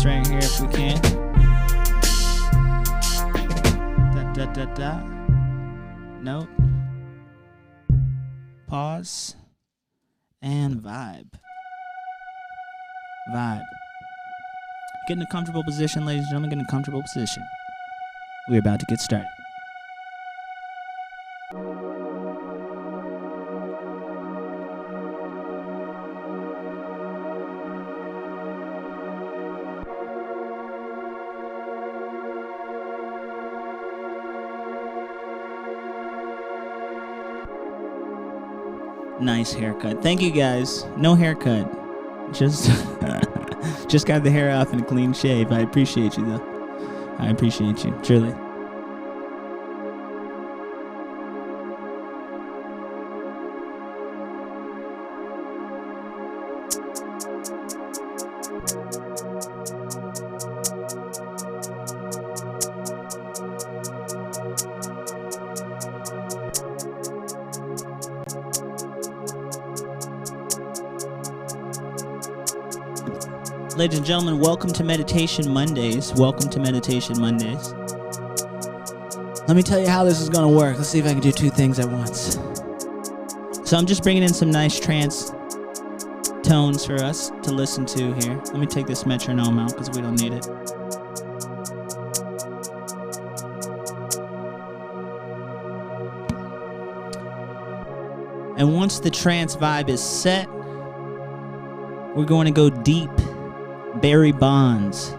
this right here if we can. Note. Pause. And vibe. Get in a comfortable position, ladies and gentlemen. Get in a comfortable position. We're about to get started. Nice haircut. Thank you guys. No haircut. Just got the hair off and a clean shave. I appreciate you though. I appreciate you. Truly. Ladies and gentlemen, welcome to Meditation Mondays. Welcome to Meditation Mondays. Let me tell you how this is going to work. Let's see if I can do two things at once. So I'm just bringing in some nice trance tones for us to listen to here. Let me take this metronome out because we don't need it. And once the trance vibe is set, we're going to go deep. Barry Bonds.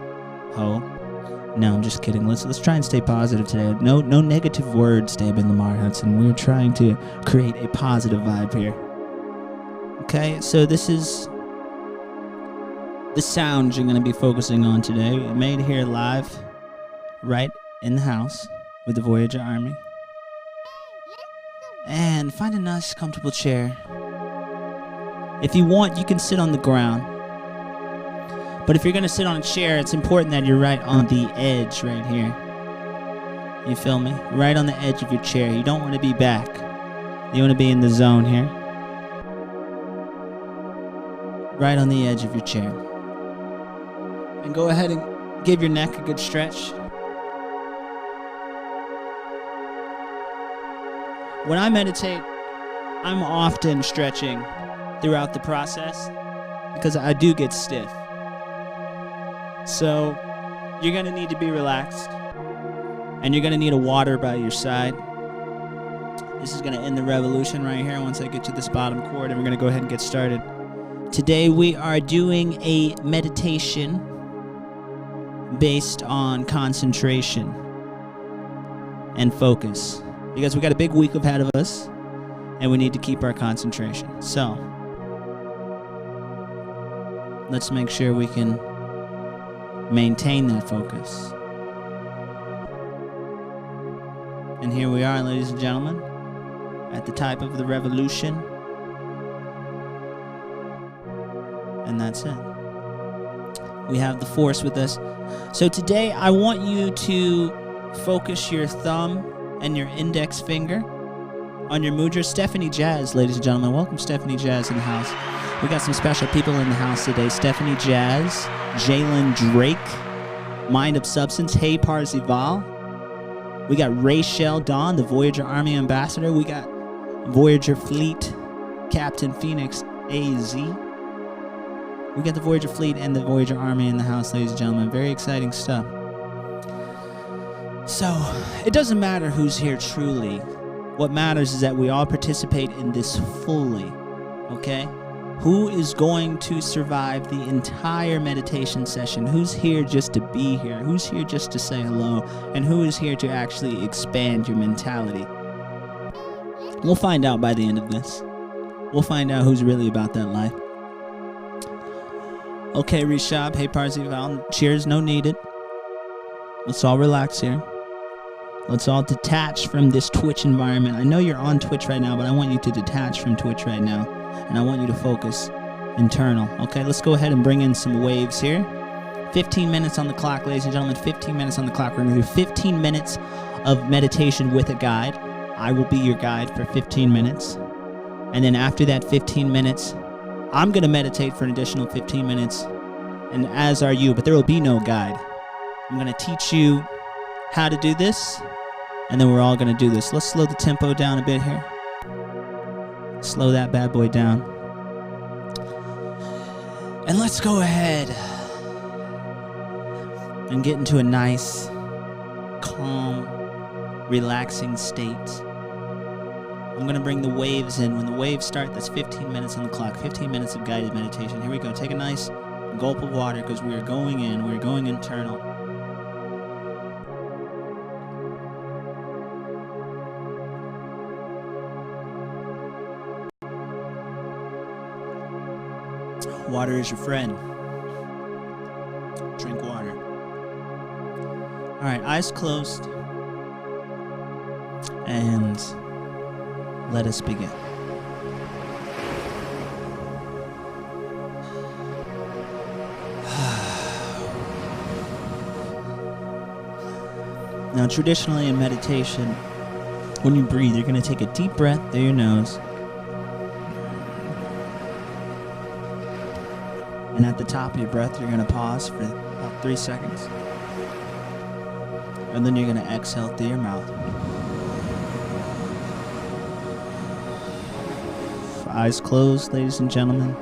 Oh. No, I'm just kidding. Let's try and stay positive today. No negative words, Damian, Lemar, Hudson. We're trying to create a positive vibe here. Okay, so this is the sound you're going to be focusing on today. Made here live, right in the house with the Voyager Army. And find a nice, comfortable chair. If you want, you can sit on the ground. But if you're going to sit on a chair, it's important that you're right on the edge right here. You feel me? Right on the edge of your chair. You don't want to be back. You want to be in the zone here. Right on the edge of your chair. And go ahead and give your neck a good stretch. When I meditate, I'm often stretching throughout the process because I do get stiff. So you're going to need to be relaxed, and you're going to need a water by your side. This is going to end the revolution right here once I get to this bottom chord, and we're going to go ahead and get started. Today we are doing a meditation based on concentration and focus, because we got a big week ahead of us, and we need to keep our concentration. So let's make sure we can maintain that focus. And here we are, ladies and gentlemen, at the type of the revolution. And that's it. We have the force with us. So today I want you to focus your thumb and your index finger on your mudra. Stephanie Jazz, ladies and gentlemen. Welcome Stephanie Jazz in the house. We got some special people in the house today. Stephanie Jazz, Jalen Drake, Mind of Substance, Hey Parzival. We got Rachel Dawn, the Voyager Army Ambassador. We got Voyager Fleet, Captain Phoenix AZ. We got the Voyager Fleet and the Voyager Army in the house, ladies and gentlemen. Very exciting stuff. So, it doesn't matter who's here truly. What matters is that we all participate in this fully, okay? Who is going to survive the entire meditation session? Who's here just to be here? Who's here just to say hello? And who is here to actually expand your mentality? We'll find out by the end of this. We'll find out who's really about that life. Okay, Rishab, hey Parzival, cheers, no needed. Let's all relax here. Let's all detach from this Twitch environment. I know you're on Twitch right now, but I want you to detach from Twitch right now. And I want you to focus internal. Okay, let's go ahead and bring in some waves here. 15 minutes on the clock, ladies and gentlemen. 15 minutes on the clock. We're going to do 15 minutes of meditation with a guide. I will be your guide for 15 minutes. And then after that 15 minutes, I'm going to meditate for an additional 15 minutes. and as are you, but there will be no guide. I'm going to teach you how to do this, and then we're all going to do this. Let's slow the tempo down a bit here. Slow that bad boy down. And let's go ahead and get into a nice, calm, relaxing state. I'm going to bring the waves in. When the waves start, that's 15 minutes on the clock. 15 minutes of guided meditation. Here we go. Take a nice gulp of water because we are going in. We're going internal. Water is your friend. Drink water. All right, eyes closed. And let us begin. Now, traditionally in meditation, when you breathe, you're going to take a deep breath through your nose. And at the top of your breath, you're going to pause for about 3 seconds. And then you're going to exhale through your mouth. Eyes closed, ladies and gentlemen.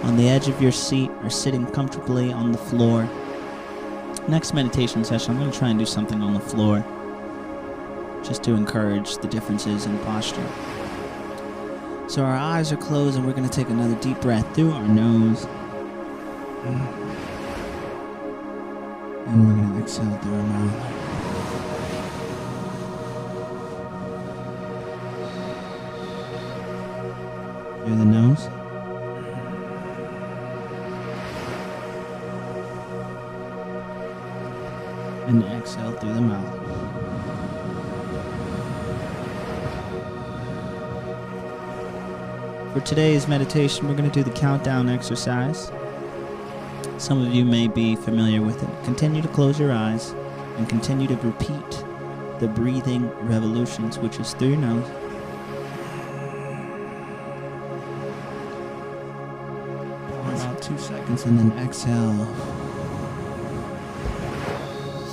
On the edge of your seat or sitting comfortably on the floor. Next meditation session, I'm going to try and do something on the floor, just to encourage the differences in posture. So our eyes are closed, and we're going to take another deep breath through our nose. And we're going to exhale through our mouth. Through the nose. And exhale through the mouth. For today's meditation, we're going to do the countdown exercise. Some of you may be familiar with it. Continue to close your eyes and continue to repeat the breathing revolutions, which is through your nose. For about 2 seconds, and then exhale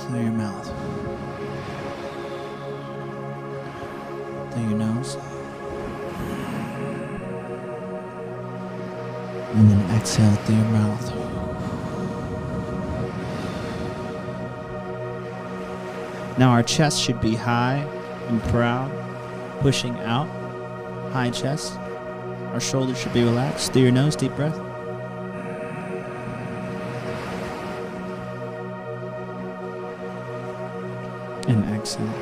through your mouth. Through your nose. And then exhale through your mouth. Now our chest should be high and proud, pushing out, high chest. Our shoulders should be relaxed. Through your nose, deep breath. And exhale.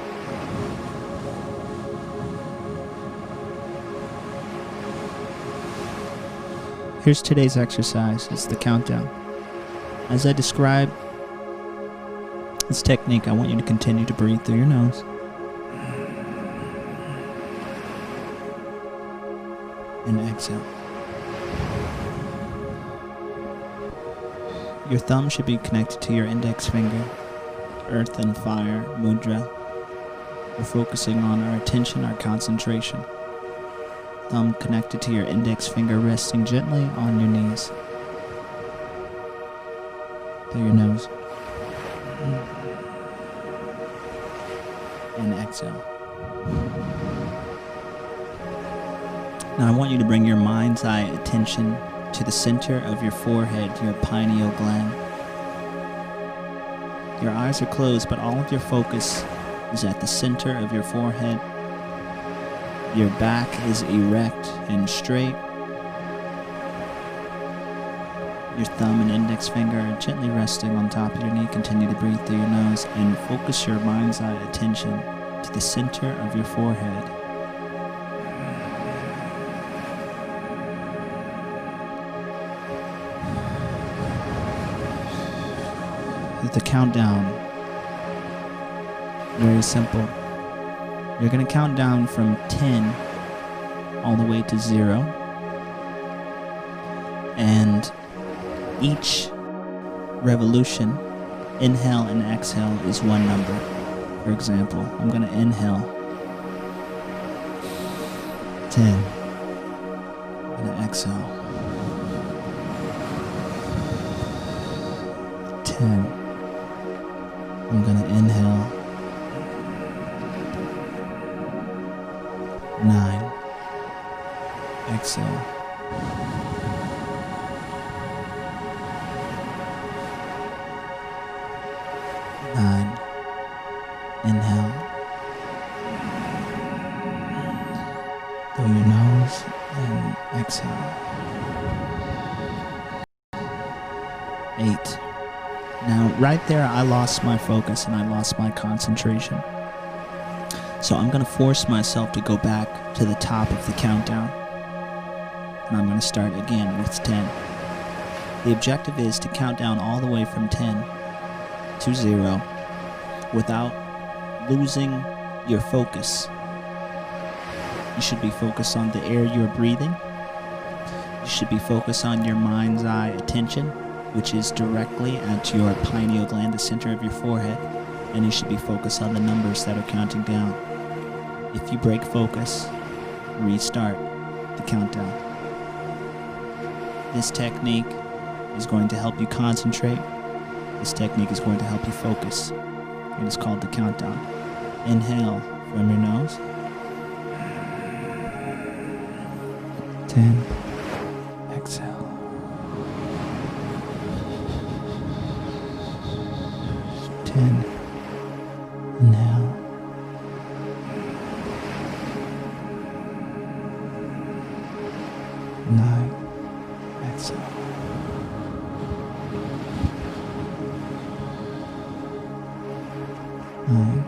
Here's today's exercise. It's the countdown. As I describe this technique, I want you to continue to breathe through your nose. And exhale. Your thumb should be connected to your index finger. Earth and fire mudra. We're focusing on our attention, our concentration. Thumb connected to your index finger, resting gently on your knees. Through your nose. And exhale. Now I want you to bring your mind's eye attention to the center of your forehead, your pineal gland. Your eyes are closed, but all of your focus is at the center of your forehead. Your back is erect and straight. Your thumb and index finger are gently resting on top of your knee. Continue to breathe through your nose and focus your mind's eye attention to the center of your forehead. The countdown, very simple. You're going to count down from 10 all the way to 0. And each revolution, inhale and exhale, is one number. For example, I'm going to inhale 10. I'm going to exhale 10. I'm going to inhale. 9. Exhale. 9. Inhale. Through your nose and exhale. 8. Now, right there, I lost my focus and I lost my concentration. So I'm going to force myself to go back to the top of the countdown. And I'm going to start again with 10. The objective is to count down all the way from 10 to 0 without losing your focus. You should be focused on the air you're breathing. You should be focused on your mind's eye attention, which is directly at your pineal gland, the center of your forehead. And you should be focused on the numbers that are counting down. If you break focus, restart the countdown. This technique is going to help you concentrate. This technique is going to help you focus. It is called the countdown. Inhale from your nose. 10. Exhale. 10. Inhale. 9. Exhale. 9.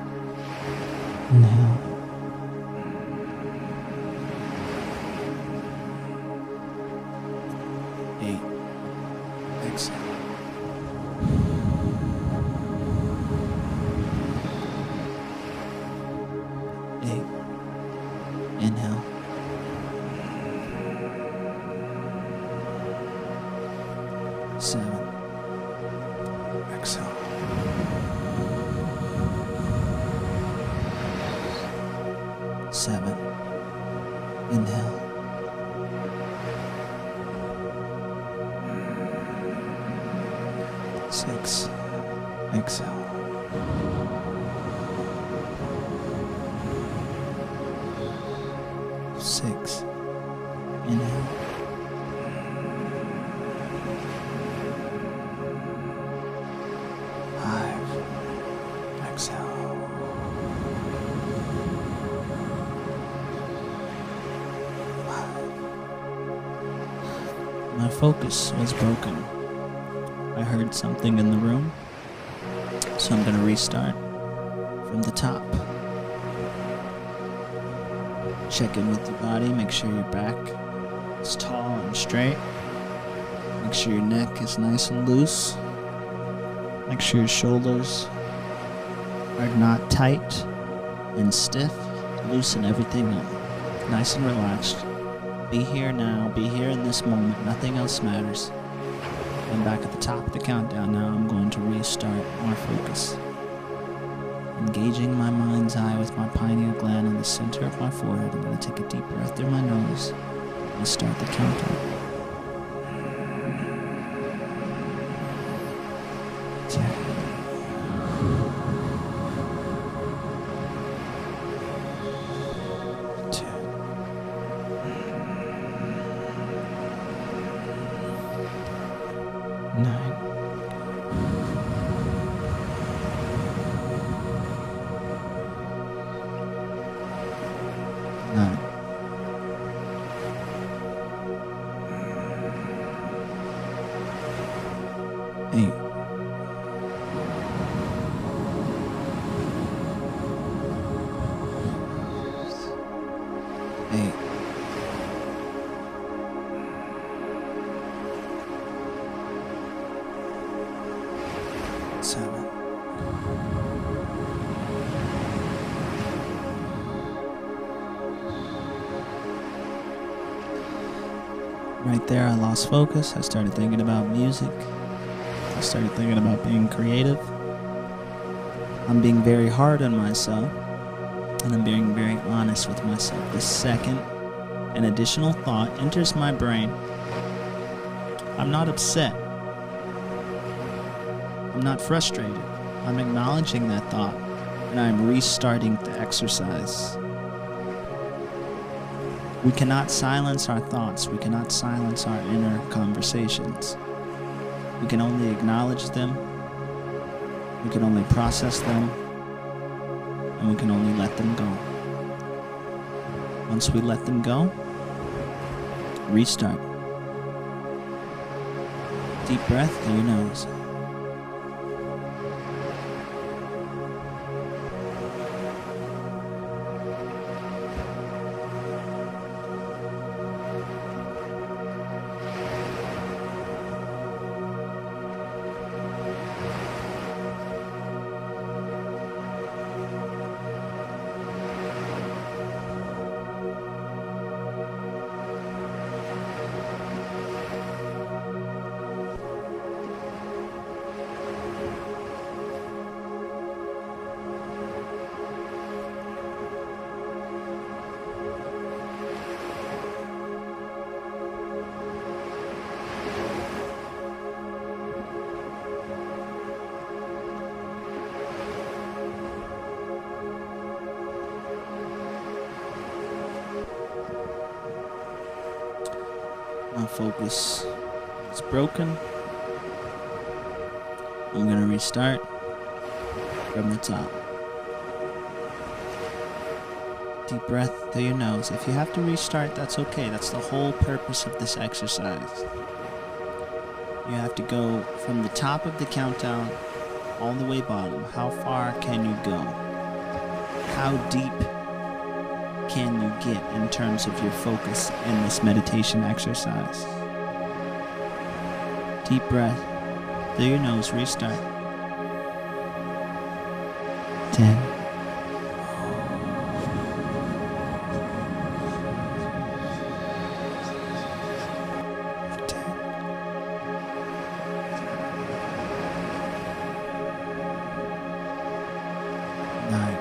Inhale. 8. Exhale. 8. Inhale. 7. Exhale. 7. Inhale. 6. Exhale. 6. Inhale. 5. Exhale. 5. My focus was broken. I heard something in the room, so I'm going to restart from the top. Check in with your body, make sure your back is tall and straight. Make sure your neck is nice and loose. Make sure your shoulders are not tight and stiff. Loosen everything up, nice and relaxed. Be here now, be here in this moment, nothing else matters. I'm back at the top of the countdown now. I'm going to restart my focus. Engaging my mind's eye with my pineal gland in the center of my forehead. I'm going to take a deep breath through my nose and start the countdown. 10. 10. 9. 9. 8. 8. 7. 'Right there, I lost focus. I started thinking about music. I started thinking about being creative. I'm being very hard on myself, and I'm being very honest with myself. The second an additional thought enters my brain, I'm not upset. I'm not frustrated. I'm acknowledging that thought, and I'm restarting the exercise. We cannot silence our thoughts. We cannot silence our inner conversations. We can only acknowledge them. We can only process them. And we can only let them go. Once we let them go, restart. Deep breath through your nose. My focus is broken. I'm going to restart from the top. Deep breath through your nose. If you have to restart, that's okay. That's the whole purpose of this exercise. You have to go from the top of the countdown all the way bottom. How far can you go? How deep can you get in terms of your focus in this meditation exercise? Deep breath through your nose, restart. 10. 9.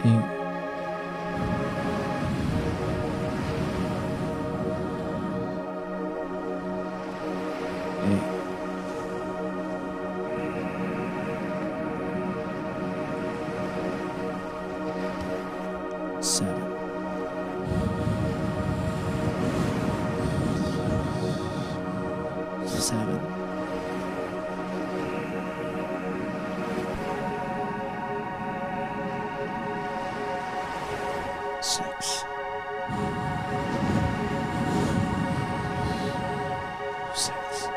8. 7. 7. 6. 6.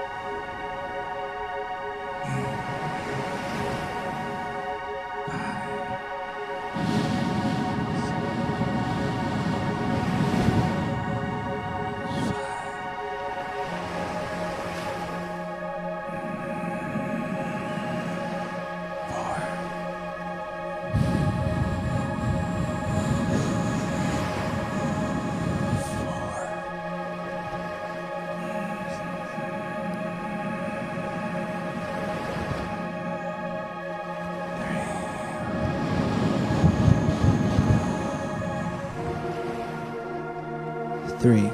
3.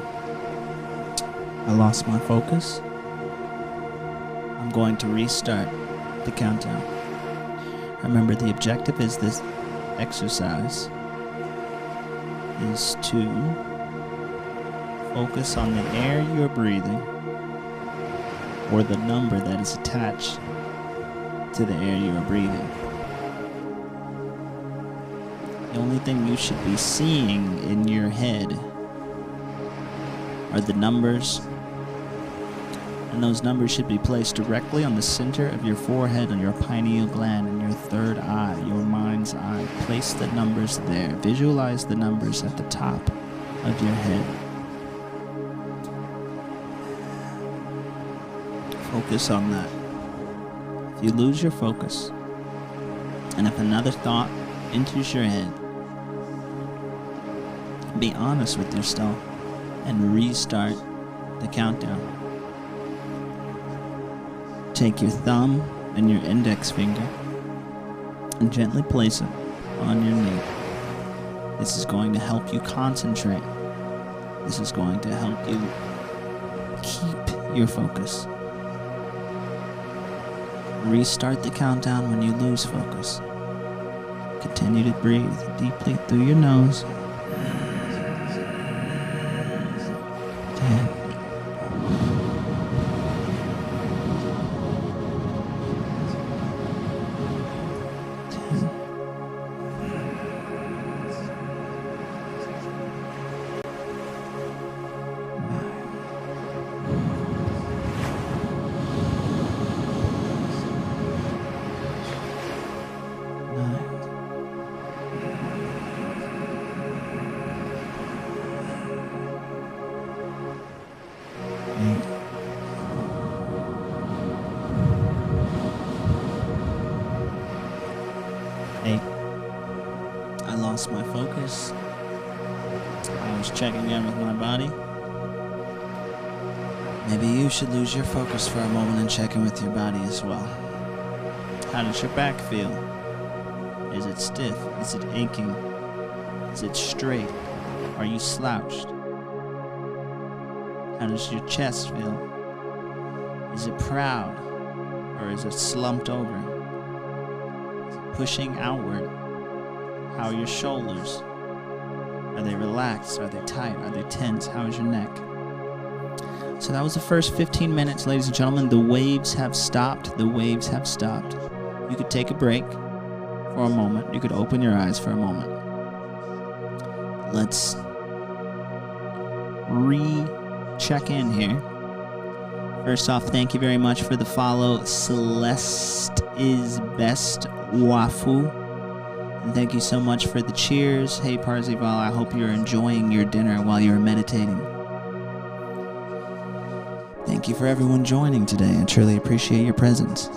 I lost my focus. I'm going to restart the countdown. Remember, the objective is this exercise is to focus on the air you're breathing or the number that is attached to the air you are breathing. The only thing you should be seeing in your head are the numbers, and those numbers should be placed directly on the center of your forehead, on your pineal gland, and your third eye, your mind's eye. Place the numbers there. Visualize the numbers at the top of your head. Focus on that. If you lose your focus, and if another thought enters your head, be honest with yourself and restart the countdown. Take your thumb and your index finger and gently place it on your knee. This is going to help you concentrate. This is going to help you keep your focus. Restart the countdown when you lose focus. Continue to breathe deeply through your nose. 10. 8. I lost my focus. I was checking in with my body. Maybe you should lose your focus for a moment and check in with your body as well. How does your back feel? Is it stiff? Is it aching? Is it straight? Are you slouched? How does your chest feel? Is it proud? Or is it slumped over? Is it pushing outward? How are your shoulders? Are they relaxed? Are they tight? Are they tense? How is your neck? So that was the first 15 minutes, ladies and gentlemen. The waves have stopped. The waves have stopped. You could take a break for a moment. You could open your eyes for a moment. Let's check in here. First off, thank you very much for the follow, Celeste is best Wafu. And thank you so much for the cheers. Hey Parzival, I hope you're enjoying your dinner while you're meditating. Thank you for everyone joining today. I truly appreciate your presence.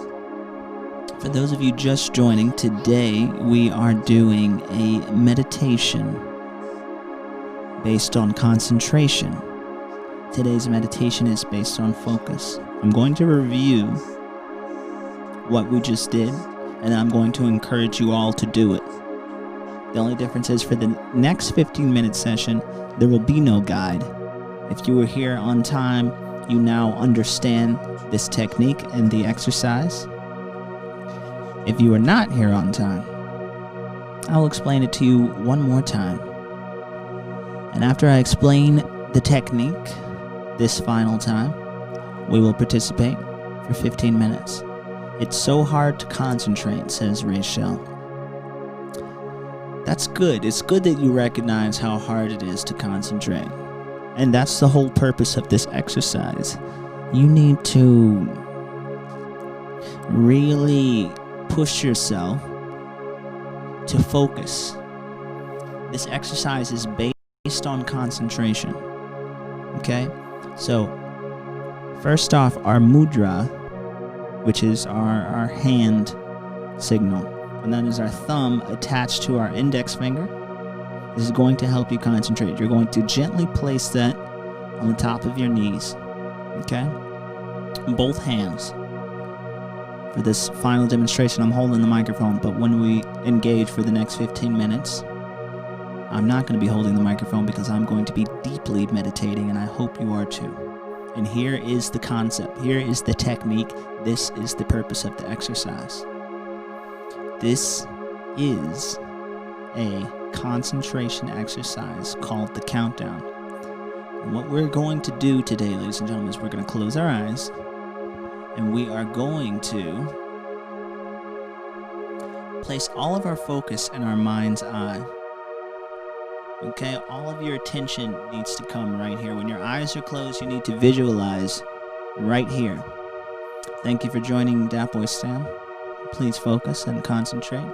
For those of you just joining, today we are doing a meditation based on concentration. Today's meditation is based on focus. I'm going to review what we just did, and I'm going to encourage you all to do it. The only difference is for the next 15-minute session, there will be no guide. If you were here on time, you now understand this technique and the exercise. If you are not here on time, I'll explain it to you one more time. And after I explain the technique this final time, we will participate for 15 minutes. It's so hard to concentrate, says Rachel. That's good. It's good that you recognize how hard it is to concentrate. And that's the whole purpose of this exercise. You need to really push yourself to focus. This exercise is based on concentration. Okay? So, first off, our mudra, which is our hand signal, and that is our thumb attached to our index finger. This is going to help you concentrate. You're going to gently place that on the top of your knees. Okay? Both hands. For this final demonstration, I'm holding the microphone, but when we engage for the next 15 minutes, I'm not going to be holding the microphone because I'm going to be deeply meditating, and I hope you are too. And here is the concept. Here is the technique. This is the purpose of the exercise. This is a concentration exercise called the countdown. And what we're going to do today, ladies and gentlemen, is we're going to close our eyes, and we are going to place all of our focus in our mind's eye. Okay, all of your attention needs to come right here. When your eyes are closed, you need to visualize right here. Thank you for joining Dat Boy Sam. Please focus and concentrate.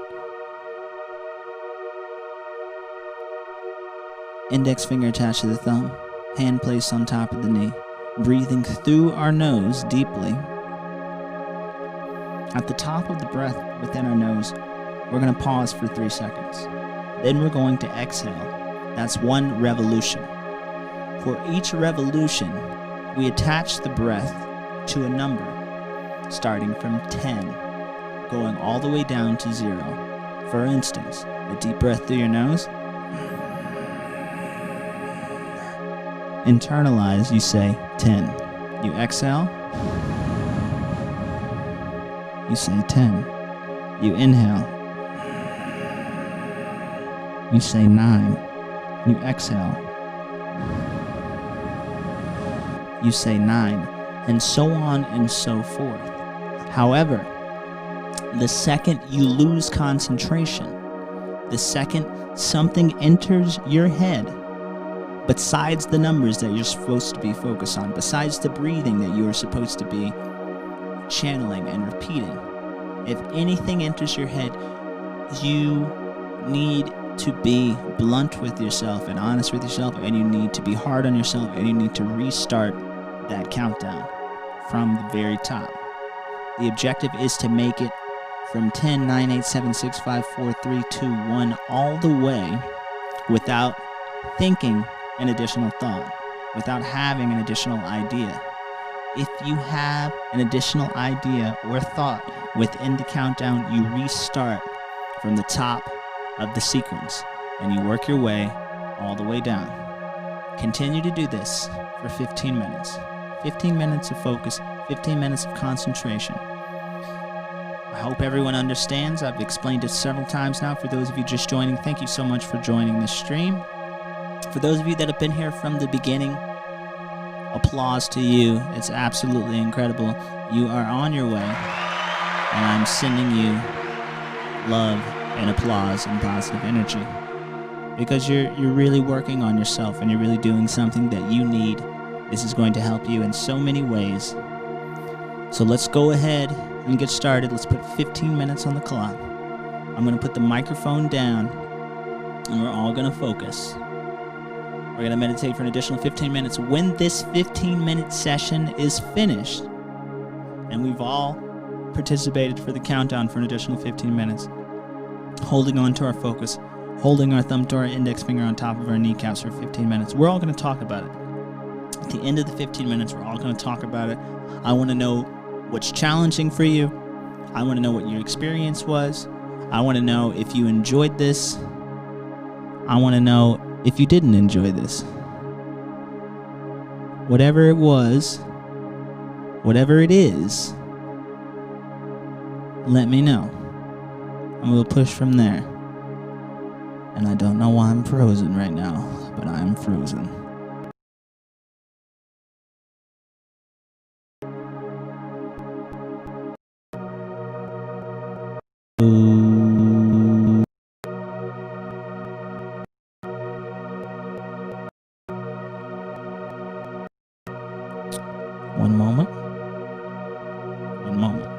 Index finger attached to the thumb, hand placed on top of the knee. Breathing through our nose deeply. At the top of the breath within our nose, we're going to pause for 3 seconds. Then we're going to exhale. That's one revolution. For each revolution, we attach the breath to a number, starting from 10. going all the way down to 0. For instance, a deep breath through your nose. Internalize, you say 10. You exhale, you say 10. You inhale, you say 9. You exhale, you say 9, and so on and so forth. However, the second you lose concentration, the second something enters your head, besides the numbers that you're supposed to be focused on, besides the breathing that you are supposed to be channeling and repeating, if anything enters your head, you need to be blunt with yourself and honest with yourself, and you need to be hard on yourself, and you need to restart that countdown from the very top. The objective is to make it from 10, 9, 8, 7, 6, 5, 4, 3, 2, 1, all the way without thinking an additional thought, without having an additional idea. If you have an additional idea or thought within the countdown, you restart from the top of the sequence and you work your way all the way down. Continue to do this for 15 minutes. 15 minutes of focus, 15 minutes of concentration. I hope everyone understands. I've explained it several times now. For those of you just joining, thank you so much for joining this stream. For those of you that have been here from the beginning, applause to you. It's absolutely incredible. You are on your way, and I'm sending you love and applause and positive energy, because you're really working on yourself and you're really doing something that you need. This is going to help you in so many ways. So let's go ahead and get started. Let's put 15 minutes on the clock. I'm going to put the microphone down and we're all going to focus. We're going to meditate for an additional 15 minutes. When this 15-minute session is finished, and we've all participated for the countdown for an additional 15 minutes, holding on to our focus, holding our thumb to our index finger on top of our kneecaps for 15 minutes, we're all going to talk about it. At the end of the 15 minutes, we're all going to talk about it. I want to know what's challenging for you. I want to know what your experience was. I want to know if you enjoyed this. I want to know if you didn't enjoy this. Whatever it was, whatever it is, let me know. And we'll push from there. And I don't know why I'm frozen right now, but I am frozen. One moment. One moment.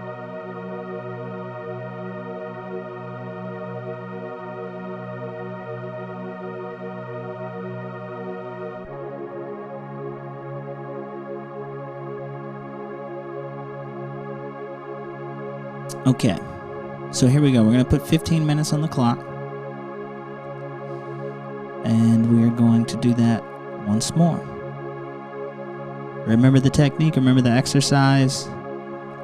Okay, so here we go. We're going to put 15 minutes on the clock. And we're going to do that once more. Remember the technique, remember the exercise.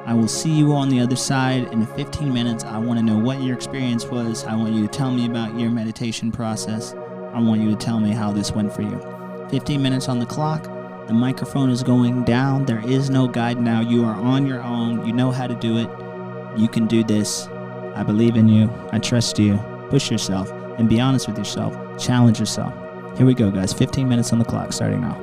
I will see you on the other side in 15 minutes. I want to know what your experience was. I want you to tell me about your meditation process. I want you to tell me how this went for you. 15 minutes on the clock. The microphone is going down. There is no guide now. You are on your own. You know how to do it. You can do this. I believe in you. I trust you. Push yourself and be honest with yourself. Challenge yourself. Here we go, guys. 15 minutes on the clock starting now.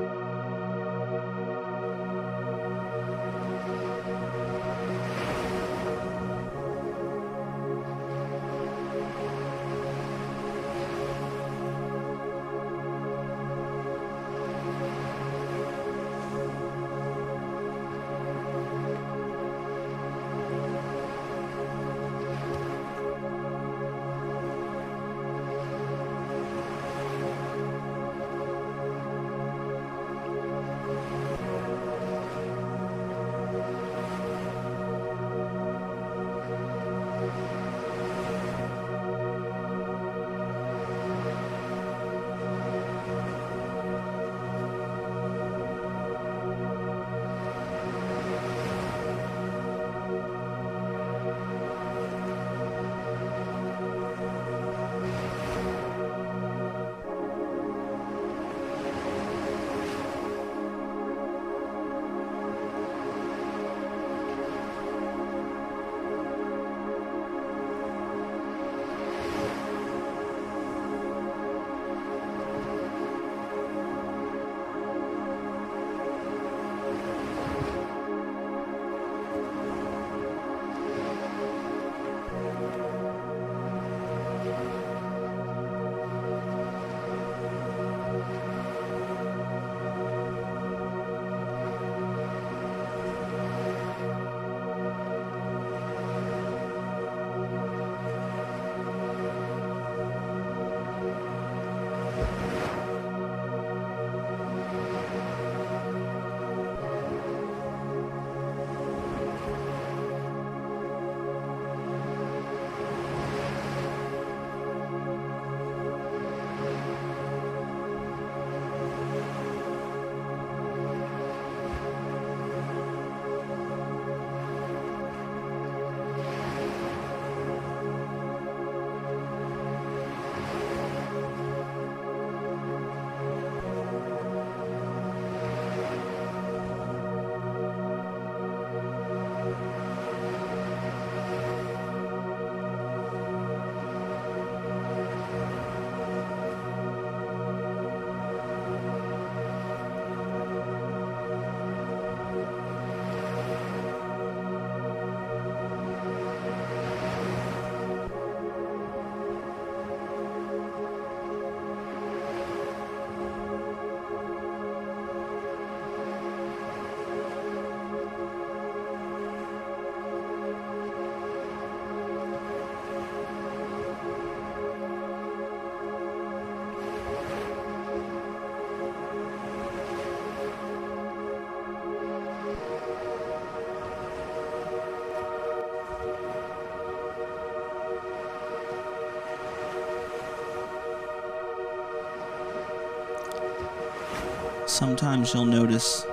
sometimes you'll notice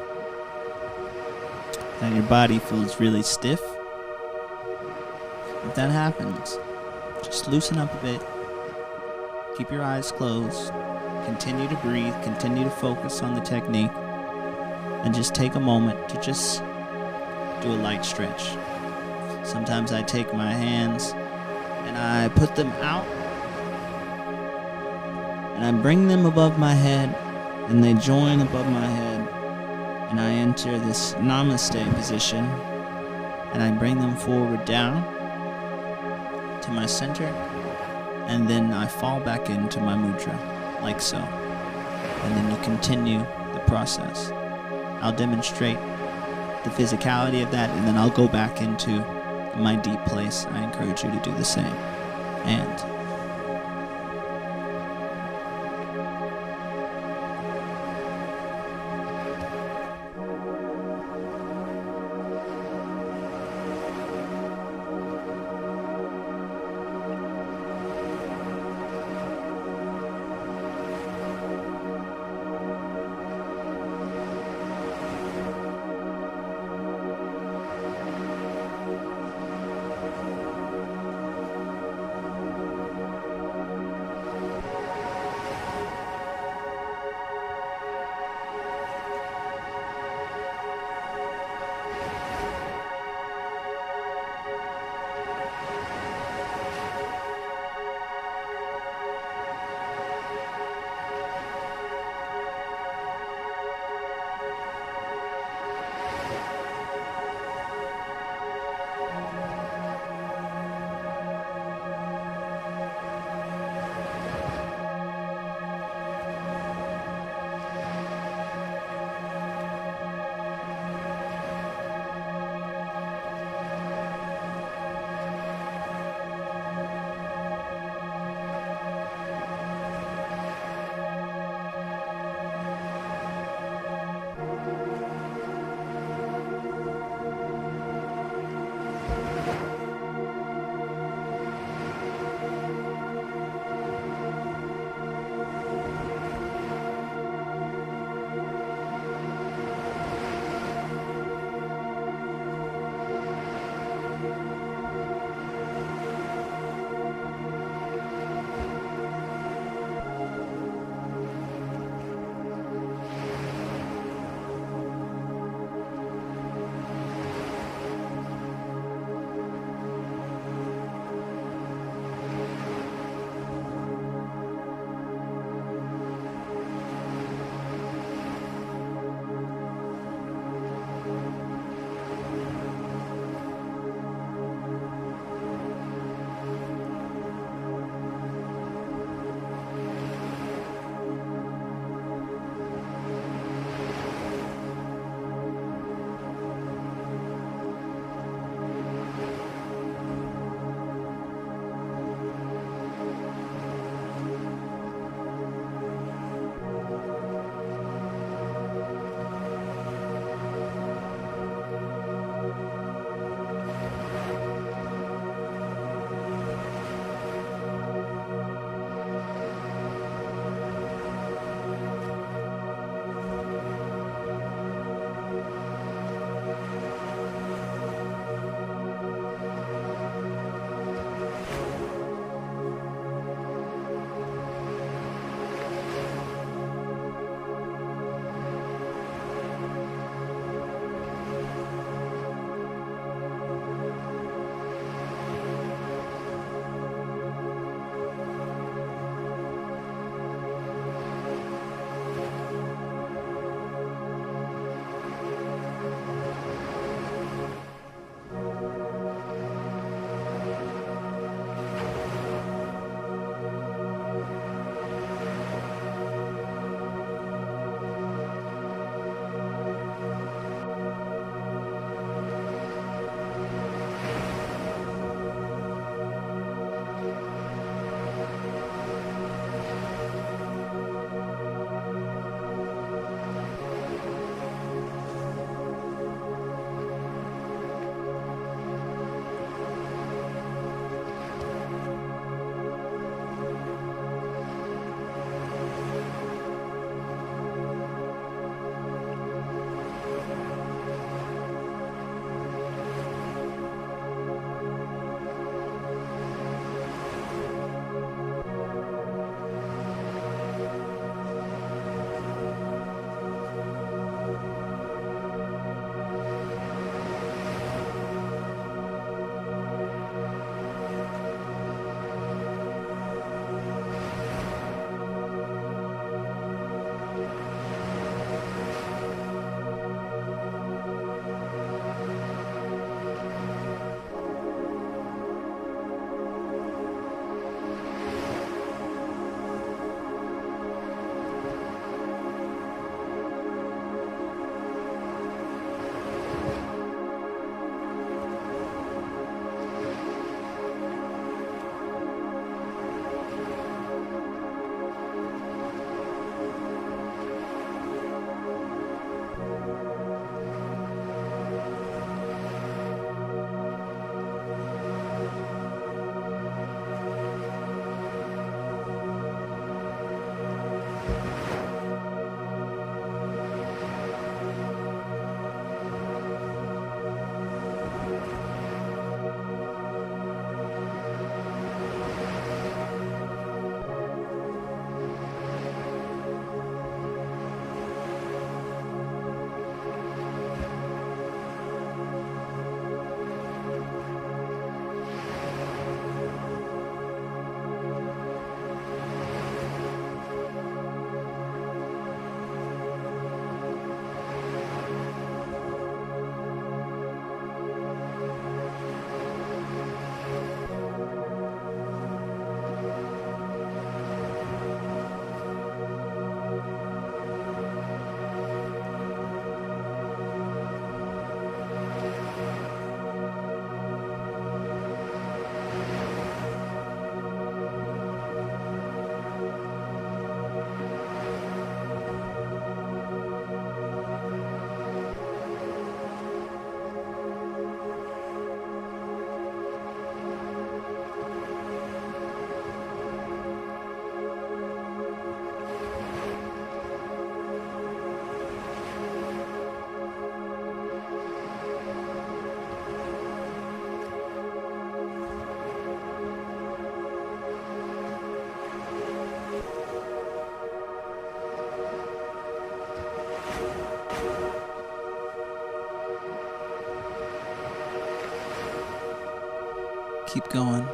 that your body feels really stiff. If that happens, just loosen up a bit. Keep your eyes closed. Continue to breathe. Continue to focus on the technique. And just take a moment to just do a light stretch. Sometimes I take my hands and I put them out. And I bring them above my head. And they join above my head. And I enter this namaste position. And I bring them forward down to my center. And then I fall back into my mudra, like so. And then you continue the process. I'll demonstrate the physicality of that, and then I'll go back into my deep place. I encourage you to do the same. And Keep going.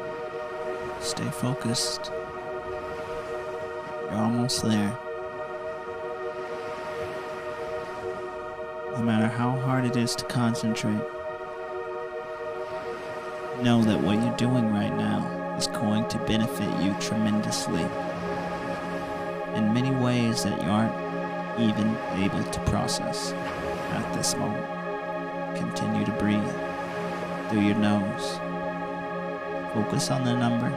Stay focused. You're almost there. No matter how hard it is to concentrate, know that what you're doing right now is going to benefit you tremendously in many ways that you aren't even able to process at this moment. Continue to breathe through your nose. Focus on the number.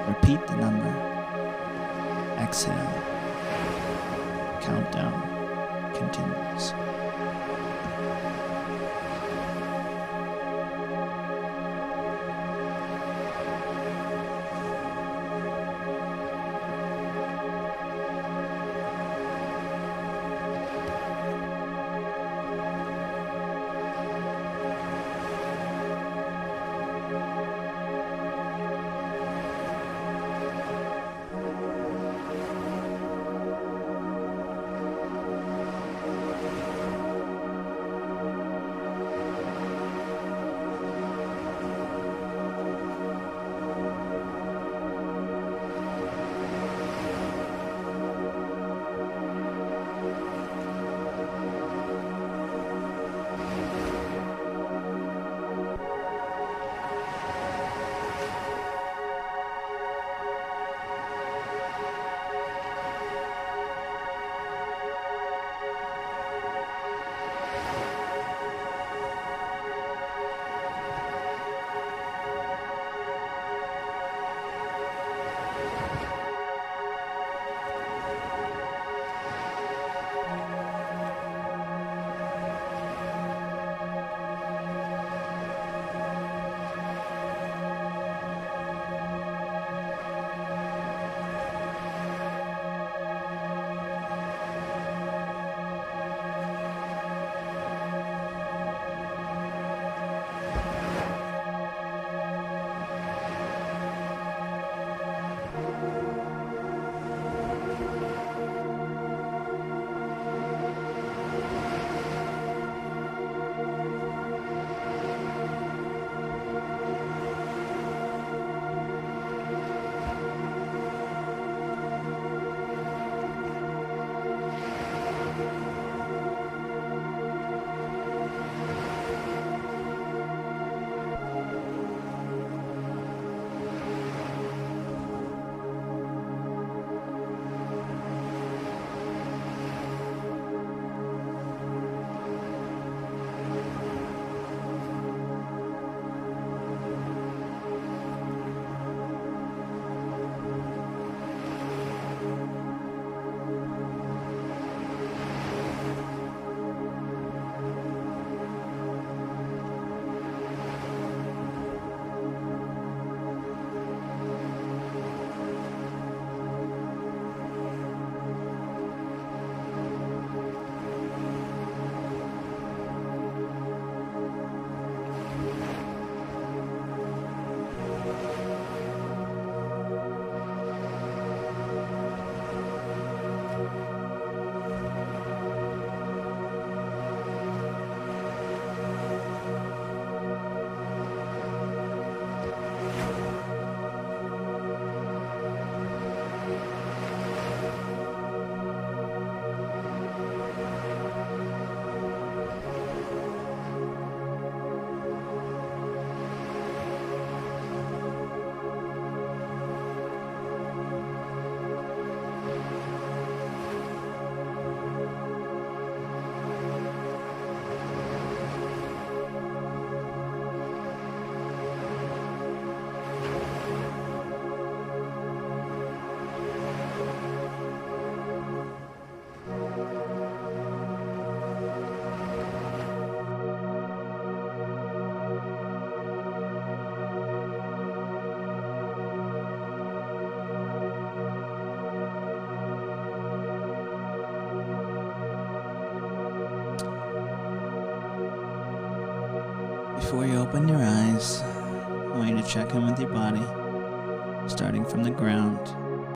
Repeat the number. Exhale. Countdown continues. Before you open your eyes, I want you to check in with your body, starting from the ground.